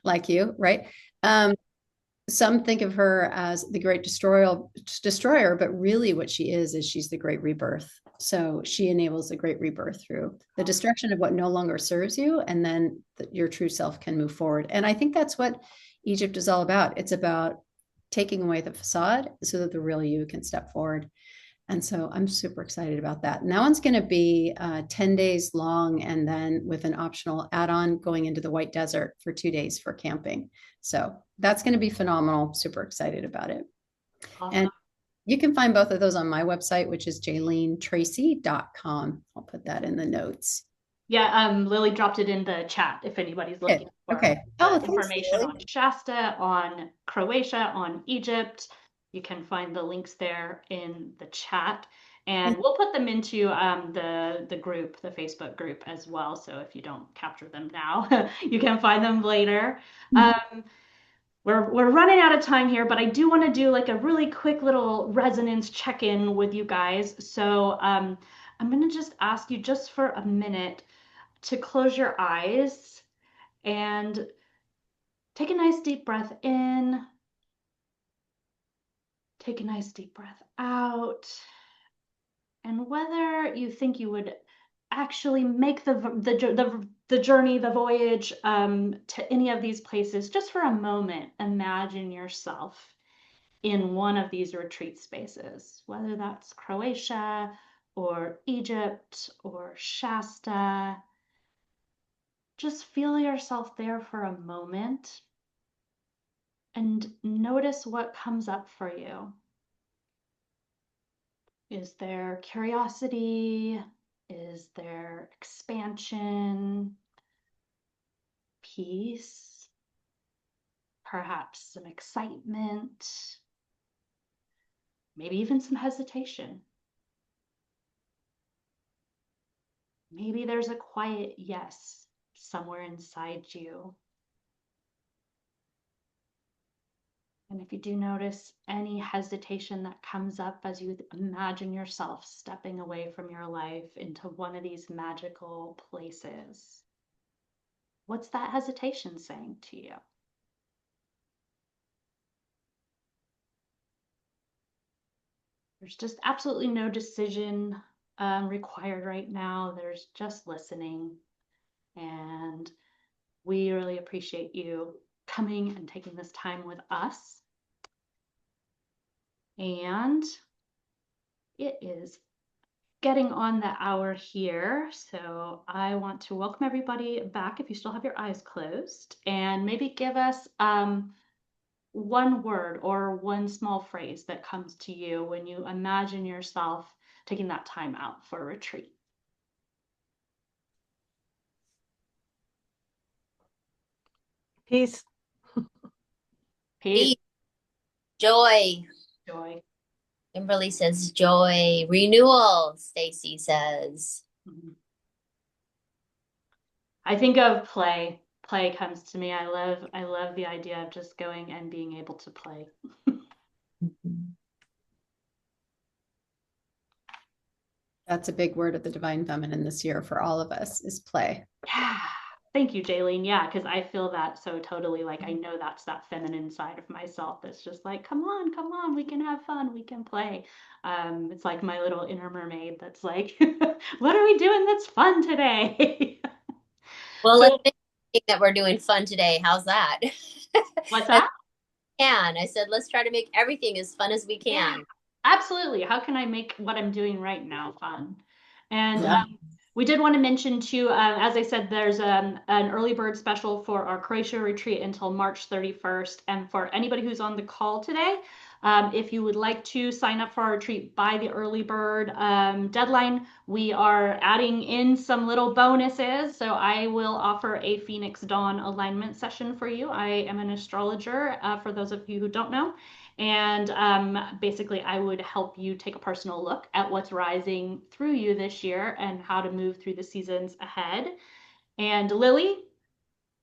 like you, right? Some think of her as the great destroyer, but really what she is she's the great rebirth. So she enables the great rebirth through the destruction of what no longer serves you, and then your true self can move forward. And I think that's what Egypt is all about. It's about taking away the facade so that the real you can step forward. And so I'm super excited about that. And that one's going to be 10 days long, and then with an optional add-on going into the White Desert for 2 days for camping. So that's going to be phenomenal. Super excited about it. Awesome. And you can find both of those on my website, which is 𝐨𝐸𝐿enetracy.com. I'll put that in the notes. Yeah, Lily dropped it in the chat if anybody's looking for information on Shasta, on Croatia, on Egypt. You can find the links there in the chat, and we'll put them into the group, the Facebook group as well. So if you don't capture them now, you can find them later. We're running out of time here, but I do want to do like a really quick little resonance check-in with you guys. So I'm going to just ask you just for a minute to close your eyes and take a nice deep breath in. Take a nice deep breath out. And whether you think you would actually make the journey, the voyage to any of these places, just for a moment, imagine yourself in one of these retreat spaces, whether that's Croatia or Egypt or Shasta. Just feel yourself there for a moment and notice what comes up for you. Is there curiosity? Is there expansion? Peace? Perhaps some excitement? Maybe even some hesitation. Maybe there's a quiet yes somewhere inside you. And if you do notice any hesitation that comes up as you imagine yourself stepping away from your life into one of these magical places, what's that hesitation saying to you? There's just absolutely no decision required right now. There's just listening. And we really appreciate you coming and taking this time with us. And it is getting on the hour here, so I want to welcome everybody back if you still have your eyes closed, and maybe give us one word or one small phrase that comes to you when you imagine yourself taking that time out for a retreat. Peace. Peace. Joy. Joy. Kimberly says joy. Renewal, Stacy says. I think of play. play comes to me. I love the idea of just going and being able to play. That's a big word of the Divine Feminine this year for all of us, is play. Yeah. Thank you, 𝐨𝐸line. Yeah, because I feel that so totally. Like, I know that's that feminine side of myself that's just like, come on, we can have fun, we can play. It's like my little inner mermaid that's like, what are we doing that's fun today? Well, So, let's think that we're doing fun today. How's that? what's that? I said, let's try to make everything as fun as we can. Yeah, absolutely. How can I make what I'm doing right now fun? And we did want to mention too, as I said, there's an early bird special for our Croatia retreat until March 31st. And for anybody who's on the call today, if you would like to sign up for our retreat by the early bird deadline, we are adding in some little bonuses. So I will offer a Phoenix Dawn alignment session for you. I am an astrologer, for those of you who don't know. And basically, I would help you take a personal look at what's rising through you this year and how to move through the seasons ahead. And Lily?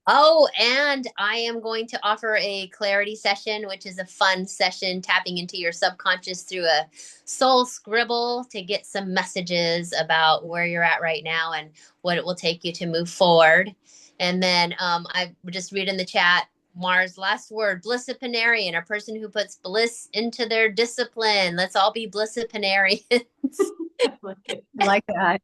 Oh, and I am going to offer a clarity session, which is a fun session tapping into your subconscious through a soul scribble to get some messages about where you're at right now and what it will take you to move forward. And then I just read in the chat, Mars, last word, blissipinarian, a person who puts bliss into their discipline. Let's all be blissipinarians. I like that.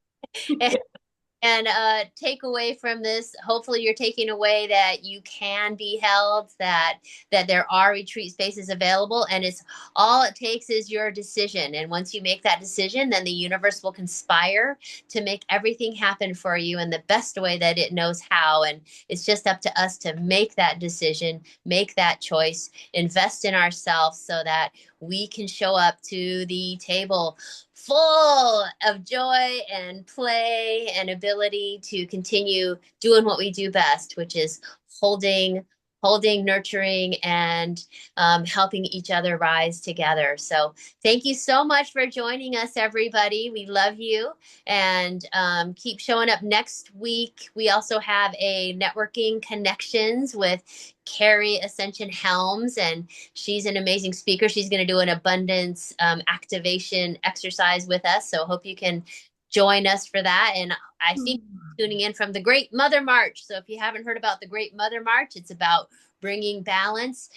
And take away from this, hopefully you're taking away that you can be held, that there are retreat spaces available, and it's all it takes is your decision. And once you make that decision, then the universe will conspire to make everything happen for you in the best way that it knows how. And it's just up to us to make that decision, make that choice, invest in ourselves so that we can show up to the table full of joy and play and ability to continue doing what we do best, which is holding, nurturing, and helping each other rise together. So thank you so much for joining us, everybody. We love you, and keep showing up next week. We also have a networking connections with Carrie Ascension Helms, and she's an amazing speaker. She's going to do an abundance activation exercise with us. So hope you can join us for that. And I think tuning in from the Great Mother March. So if you haven't heard about the Great Mother March, it's about bringing balance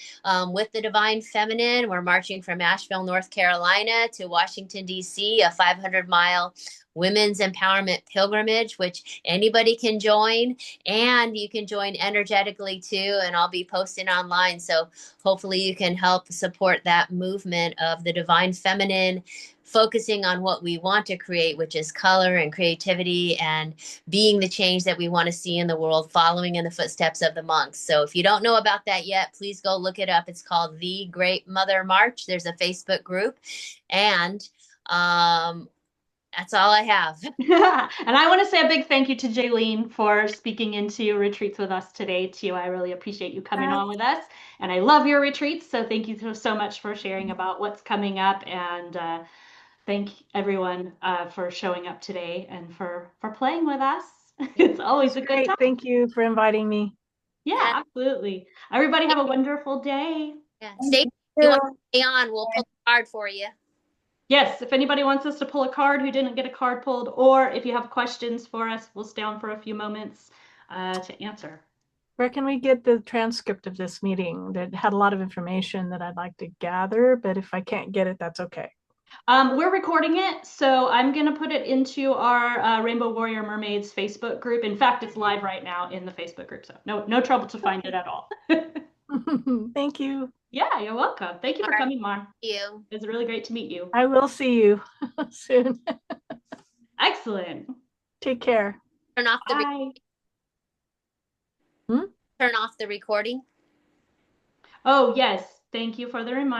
with the Divine Feminine. We're marching from Asheville, North Carolina to Washington, D.C., a 500-mile women's empowerment pilgrimage, which anybody can join, and you can join energetically too, and I'll be posting online. So hopefully you can help support that movement of the Divine Feminine, focusing on what we want to create, which is color and creativity and being the change that we want to see in the world, following in the footsteps of the monks. So if you don't know about that yet, please go look it up. It's called The Great Mother March. There's a Facebook group, and that's all I have. And I want to say a big thank you to 𝐨𝐸line for speaking into retreats with us today too. I really appreciate you coming on with us, and I love your retreats. So thank you so much for sharing about what's coming up, and thank everyone for showing up today and for playing with us. It's always a good time. Thank you for inviting me. Yeah, absolutely. Everybody have a wonderful day. Yeah. Stay on. We'll pull a card for you. Yes, if anybody wants us to pull a card who didn't get a card pulled, or if you have questions for us, we'll stay on for a few moments to answer. Where can we get the transcript of this meeting? That had a lot of information that I'd like to gather, but if I can't get it, that's okay. We're recording it, so I'm going to put it into our Rainbow Warrior Mermaids Facebook group. In fact, it's live right now in the Facebook group, so no trouble to find it at all. Thank you. Yeah, you're welcome. Thank you for coming, Mar. Thank you. It was really great to meet you. I will see you soon. Excellent. Take care. Turn off the Bye. Turn off the recording. Oh, yes. Thank you for the reminder.